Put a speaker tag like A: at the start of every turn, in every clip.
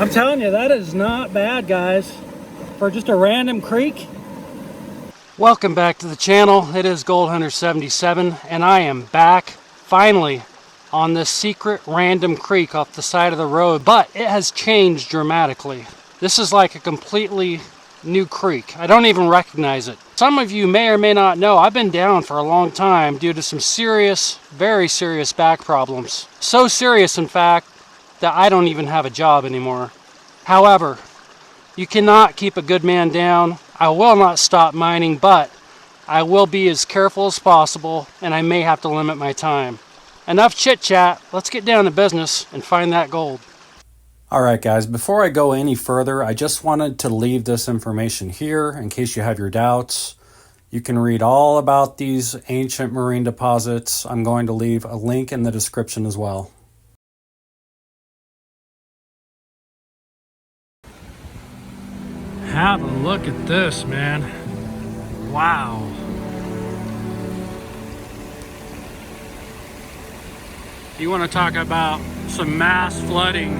A: I'm telling you, that is not bad, guys, for just a random creek. Welcome back to the channel. It is Gold Hunter 77, and I am back finally on this secret random creek off the side of the road, but it has changed dramatically. This is like a completely new creek. I don't even recognize it. Some of you may or may not know I've been down for a long time due to some serious, very serious back problems. So serious, in fact, that I don't even have a job anymore. However, you cannot keep a good man down. I will not stop mining, but I will be as careful as possible, and I may have to limit my time. Enough chit chat, let's get down to business and find that gold. Alright guys, before I go any further, I just wanted to leave this information here in case you have your doubts. You can read all about these ancient marine deposits. I'm going to leave a link in the description as well. Have a look at this, man. Wow. You want to talk about some mass flooding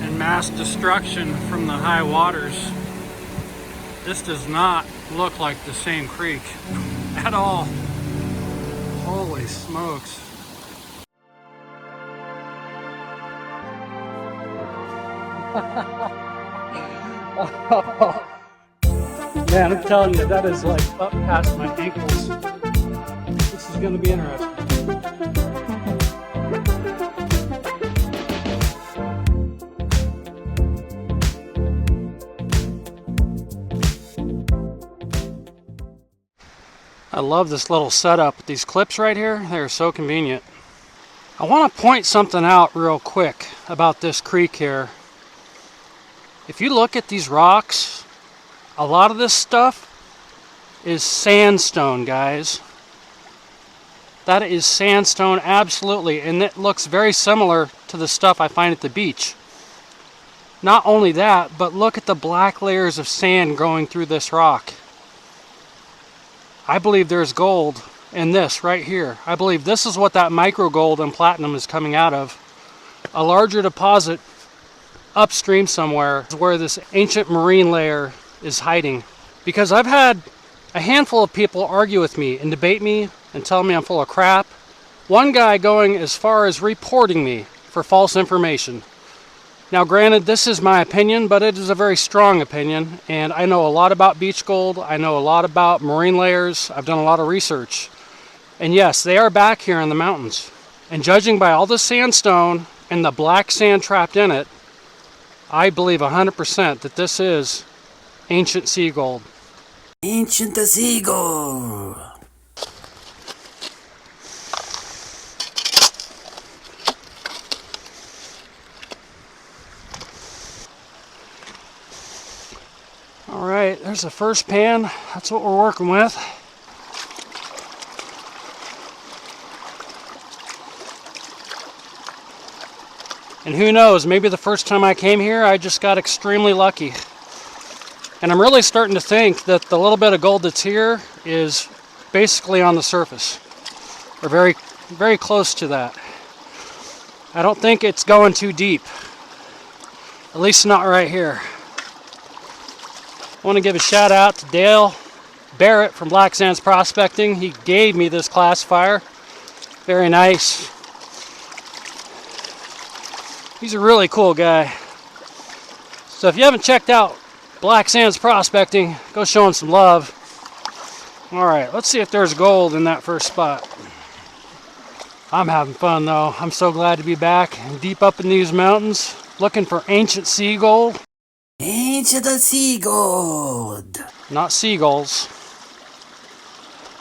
A: and mass destruction from the high waters. This does not look like the same creek at all. Holy smokes. Man, I'm telling you, that is like up past my ankles. This is going to be interesting. I love this little setup with these clips right here. They're so convenient. I want to point something out real quick about this creek here. If you look at these rocks, a lot of this stuff is sandstone, guys. That is sandstone, absolutely, and it looks very similar to the stuff I find at the beach. Not only that, but look at the black layers of sand growing through this rock. I believe there's gold in this right here. I believe this is what that micro gold and platinum is coming out of. A larger deposit upstream somewhere is where this ancient marine layer is hiding. Because I've had a handful of people argue with me and debate me and tell me I'm full of crap. One guy going as far as reporting me for false information. Now granted, this is my opinion, but it is a very strong opinion, and I know a lot about beach gold. I know a lot about marine layers. I've done a lot of research. And yes, they are back here in the mountains. And judging by all the sandstone and the black sand trapped in it, I believe 100% that this is ancient sea gold. Ancient sea gold. All right, there's the first pan. That's what we're working with. And who knows, maybe the first time I came here, I just got extremely lucky. And I'm really starting to think that the little bit of gold that's here is basically on the surface, or very, very close to that. I don't think it's going too deep, at least not right here. I want to give a shout out to Dale Barrett from Black Sands Prospecting. He gave me this classifier. Very nice. He's a really cool guy. So if you haven't checked out Black Sands Prospecting, go show him some love. Alright, let's see if there's gold in that first spot. I'm having fun though. I'm so glad to be back deep up in these mountains looking for ancient sea gold. Ancient sea gold. Not seagulls.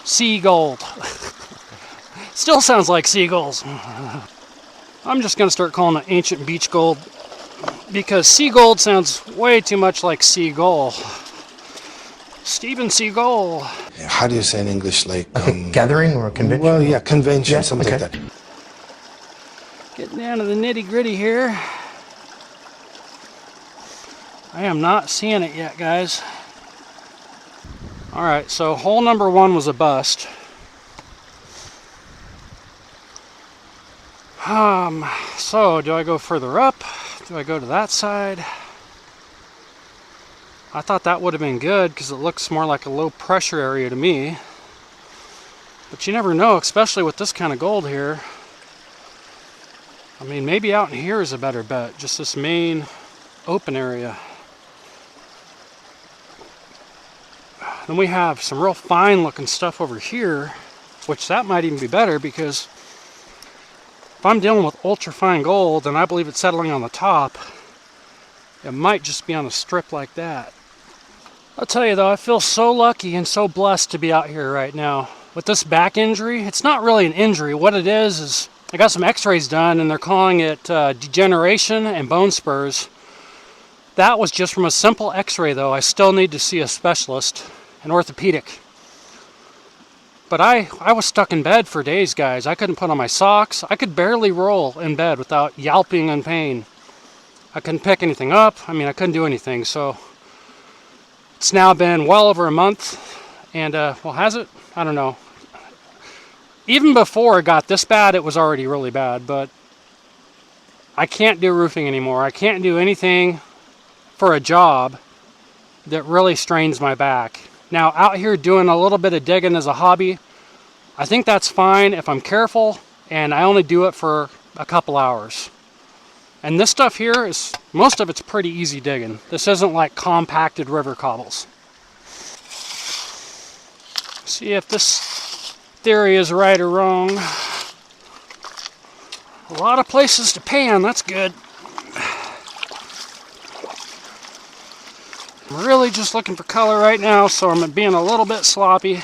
A: Sea gold. Still sounds like seagulls. I'm just going to start calling it ancient beach gold because sea gold sounds way too much like seagull. Steven Seagull.
B: How do you say in English, like...
C: gathering or convention?
B: Well, yeah, convention, something
C: okay.
B: like that.
A: Getting down to the nitty gritty here. I am not seeing it yet, guys. Alright, so hole number 1 was a bust. So do I go further up Do I go to that side? I thought that would have been good because it looks more like a low pressure area to me. But you never know, especially with this kind of gold here. I mean, maybe out in here is a better bet, just this main open area. Then we have some real fine looking stuff over here, which that might even be better because if I'm dealing with ultra fine gold and I believe it's settling on the top, it might just be on a strip like that. I'll tell you though, I feel so lucky and so blessed to be out here right now. With this back injury, it's not really an injury. What it is I got some x-rays done and they're calling it degeneration and bone spurs. That was just from a simple x-ray though. I still need to see a specialist, an orthopedic. But I was stuck in bed for days, guys. I couldn't put on my socks. I could barely roll in bed without yelping in pain. I couldn't pick anything up. I mean, I couldn't do anything. So it's now been well over a month. And, well, has it? I don't know. Even before it got this bad, it was already really bad. But I can't do roofing anymore. I can't do anything for a job that really strains my back. Now, out here doing a little bit of digging as a hobby, I think that's fine if I'm careful and I only do it for a couple hours. And this stuff here is, most of it's pretty easy digging. This isn't like compacted river cobbles. See if this theory is right or wrong. A lot of places to pan, that's good. I'm really just looking for color right now, so I'm being a little bit sloppy.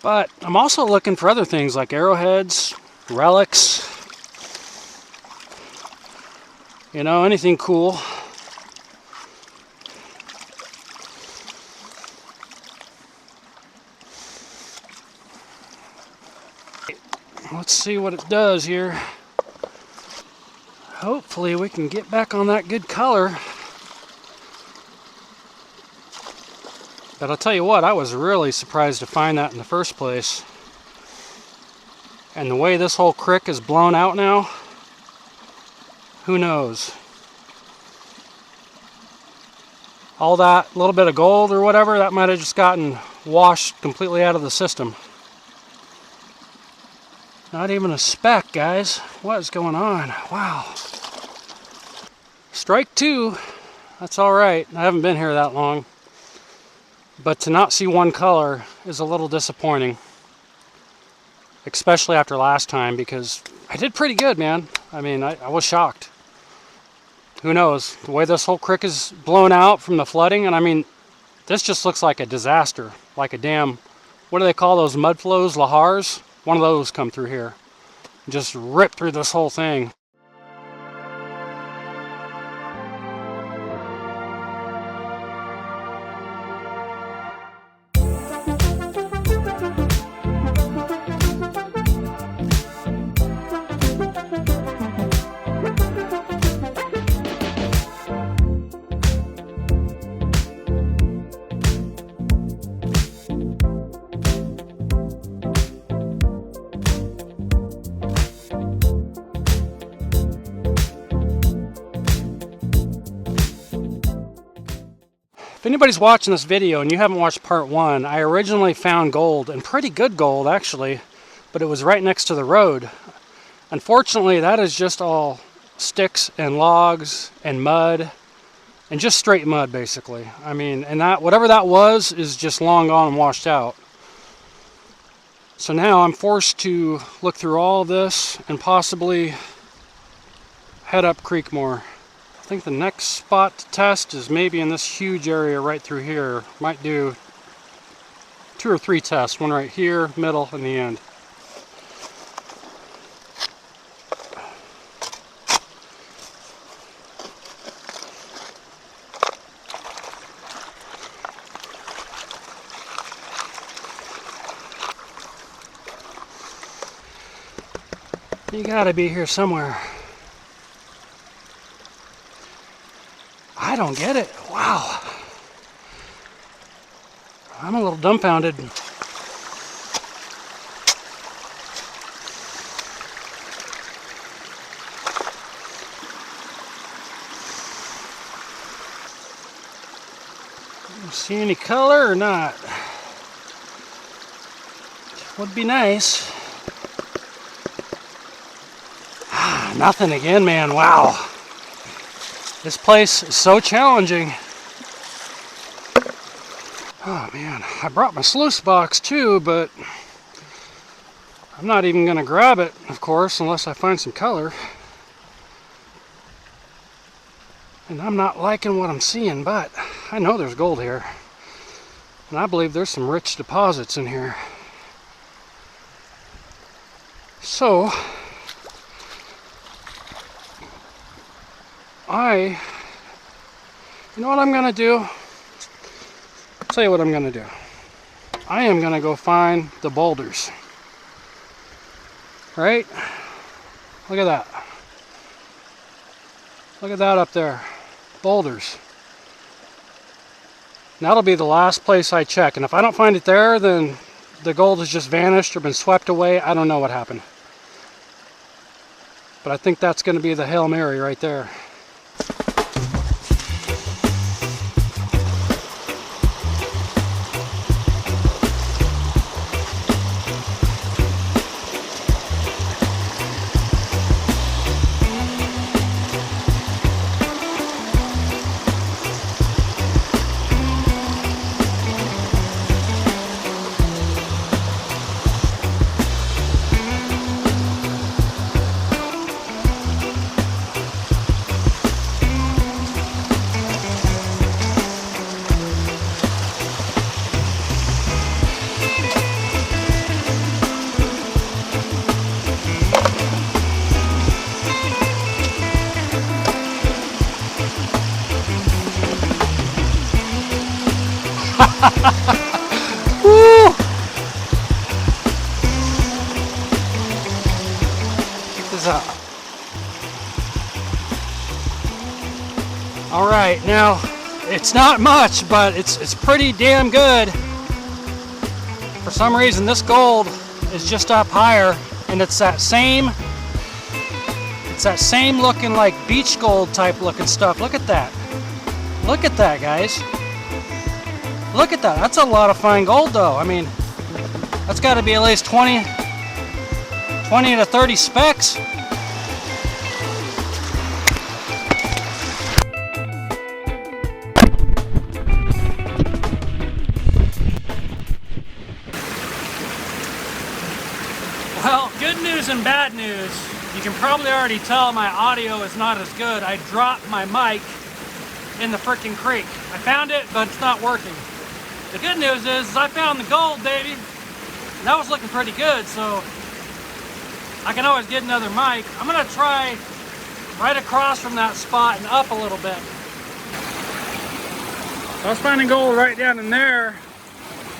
A: But I'm also looking for other things like arrowheads, relics, you know, anything cool. Let's see what it does here. Hopefully we can get back on that good color. But I'll tell you what, I was really surprised to find that in the first place. And the way this whole creek is blown out now, who knows? All that little bit of gold or whatever, that might have just gotten washed completely out of the system. Not even a speck, guys. What is going on? Wow. Strike two. That's all right. I haven't been here that long. But to not see one color is a little disappointing. Especially after last time, because I did pretty good, man. I mean, I was shocked. Who knows? The way this whole creek is blown out from the flooding, and I mean, this just looks like a disaster. Like a damn, what do they call those mud flows? Lahars? One of those come through here. Just rip through this whole thing. If anybody's watching this video and you haven't watched part one, I originally found gold, and pretty good gold actually, but it was right next to the road. Unfortunately, that is just all sticks and logs and mud, and just straight mud basically. I mean, and that, whatever that was is just long gone and washed out. So now I'm forced to look through all of this and possibly head up creek more. I think the next spot to test is maybe in this huge area right through here. Might do 2 or 3 tests, one right here, middle, and the end. You gotta be here somewhere. I don't get it. Wow. I'm a little dumbfounded. See any color or not? Would be nice. Nothing again, man. Wow. This place is so challenging. Oh man, I brought my sluice box too, but I'm not even gonna grab it, of course, unless I find some color. And I'm not liking what I'm seeing, but I know there's gold here. And I believe there's some rich deposits in here. So, you know what I'm gonna do? I'll tell you what I'm gonna do. I am gonna go find the boulders. Right? Look at that. Look at that up there. Boulders. And that'll be the last place I check. And if I don't find it there, then the gold has just vanished or been swept away. I don't know what happened. But I think that's going to be the Hail Mary right there. Woo! Check this out. All right, now it's not much, but it's pretty damn good. For some reason, this gold is just up higher, and it's that same looking like beach gold type looking stuff. Look at that. Look at that, guys. Look at that. That's a lot of fine gold, though. I mean, that's got to be at least 20 to 30 specks. Well, good news and bad news. You can probably already tell my audio is not as good. I dropped my mic in the frickin' creek. I found it, but it's not working. The good news is I found the gold, baby. And that was looking pretty good, so I can always get another mic. I'm gonna try right across from that spot and up a little bit. So I was finding gold right down in there.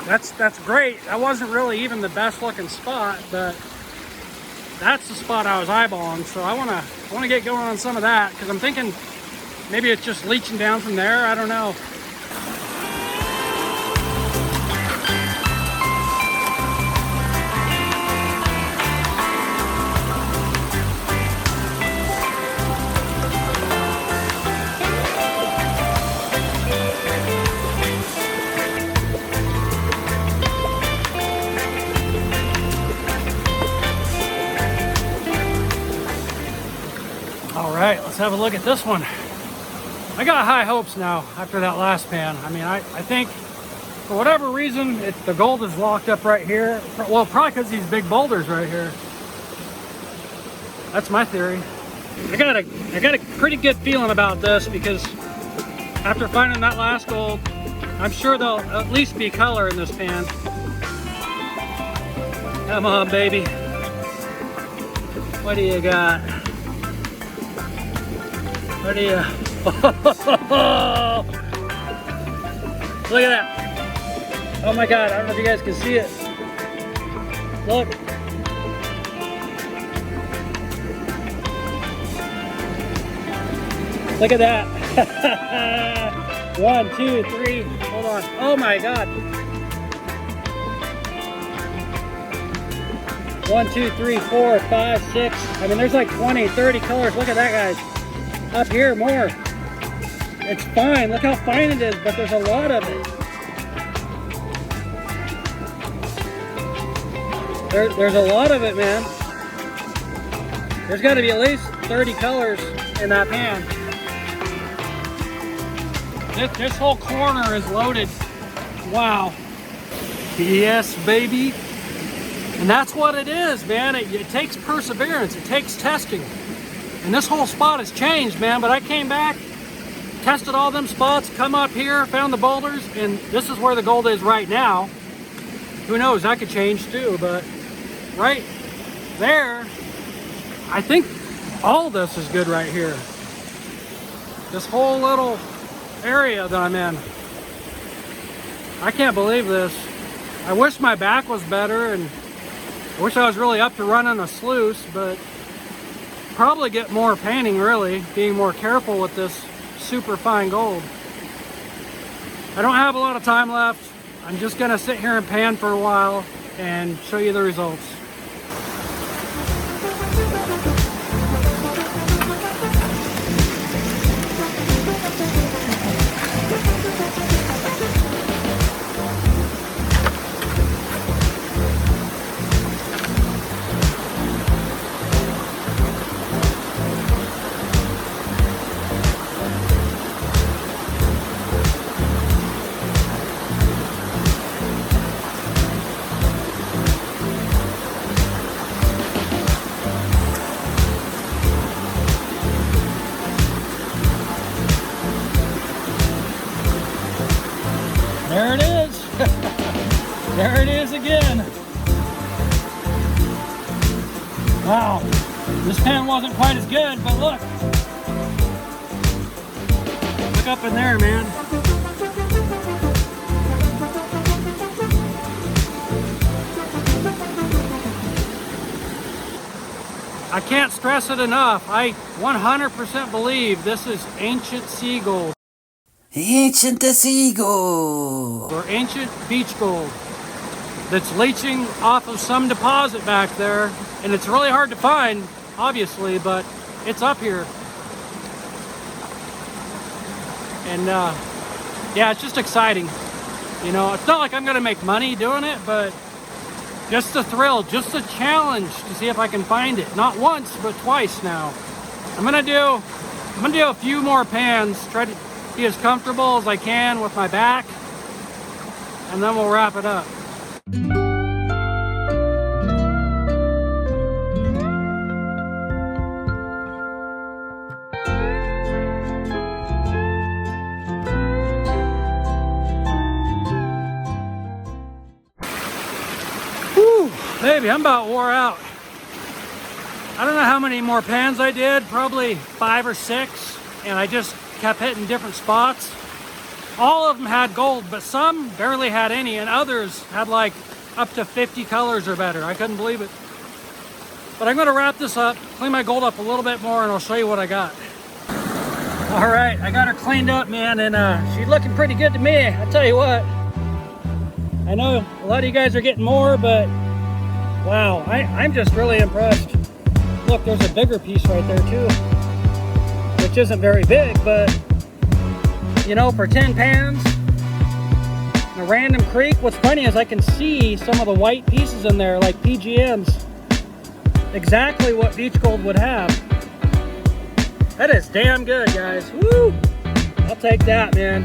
A: That's great. That wasn't really even the best looking spot, but that's the spot I was eyeballing. So I wanna get going on some of that, because I'm thinking maybe it's just leaching down from there. I don't know. All right, let's have a look at this one. I got high hopes now after that last pan. I mean, I think for whatever reason, the gold is locked up right here. Well, probably because these big boulders right here. That's my theory. I got a pretty good feeling about this, because after finding that last gold, I'm sure there'll at least be color in this pan. Come on, baby. What do you got? What do you... Look at that. Oh my God, I don't know if you guys can see it. Look. Look at that. 1, 2, 3. Hold on. Oh my God. 1, 2, 3, 4, 5, 6. I mean, there's like 20, 30 colors. Look at that, guys. Up here, more. It's fine. Look how fine it is, but there's a lot of it. There's a lot of it, man. There's got to be at least 30 colors in that pan. This whole corner is loaded. Wow. Yes, baby. And that's what it is, man. It takes perseverance. It takes testing. And this whole spot has changed, man. But I came back, tested all them spots, come up here, found the boulders, and this is where the gold is right now. Who knows, that could change too, but right there, I think all this is good right here. This whole little area that I'm in. I can't believe this. I wish my back was better, and I wish I was really up to running a sluice, but probably get more painting, really, being more careful with this super fine gold. I don't have a lot of time left. I'm just gonna sit here and pan for a while and show you the results. There it is. There it is again. Wow. This pan wasn't quite as good, but look. Look up in there, man. I can't stress it enough. I 100% believe this is ancient sea gold.
C: Ancient sea gold.
A: Or ancient beach gold that's leaching off of some deposit back there, and it's really hard to find, obviously, but it's up here. And yeah, it's just exciting. You know, it's not like I'm gonna make money doing it, but just the thrill, just the challenge to see if I can find it. Not once, but twice now. I'm gonna do a few more pans, try to be as comfortable as I can with my back, and then we'll wrap it up. Whew, baby, I'm about wore out. I don't know how many more pans I did, probably 5 or 6, and I just kept hitting different spots. All of them had gold, but some barely had any, and others had like up to 50 colors or better. I couldn't believe it. But I'm gonna wrap this up, clean my gold up a little bit more, and I'll show you what I got. All right, I got her cleaned up, man, and she's looking pretty good to me. I tell you what, I know a lot of you guys are getting more, but wow, I'm just really impressed. Look, there's a bigger piece right there too, which isn't very big, but you know, for 10 pans in a random creek, what's funny is I can see some of the white pieces in there, like PGMs, exactly what beach gold would have. That is damn good, guys. Woo! I'll take that, man.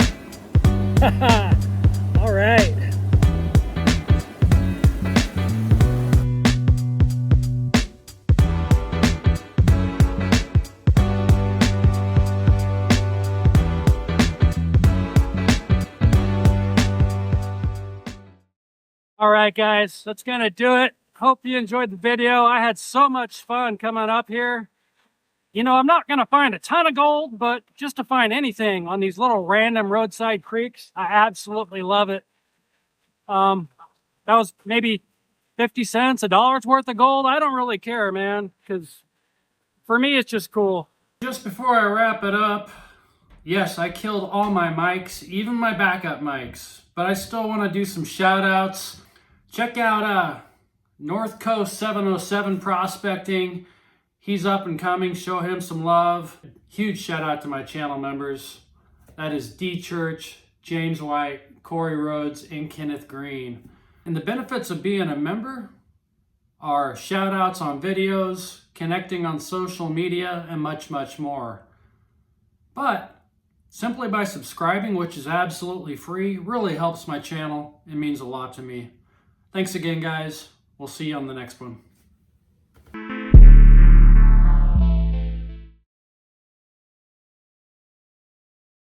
A: All right. All right, guys, that's gonna do it. Hope you enjoyed the video. I had so much fun coming up here. You know, I'm not gonna find a ton of gold, but just to find anything on these little random roadside creeks, I absolutely love it. That was maybe 50 cents, $1's worth of gold. I don't really care, man, because for me, it's just cool. Just before I wrap it up, yes, I killed all my mics, even my backup mics, but I still want to do some shout outs. Check out North Coast 707 Prospecting. He's up and coming. Show him some love. Huge shout out to my channel members. That is D Church, James White, Corey Rhodes, and Kenneth Green. And the benefits of being a member, our shout outs on videos, connecting on social media, and much, much more. But simply by subscribing, which is absolutely free, really helps my channel. It means a lot to me. Thanks again, guys. We'll see you on the next one.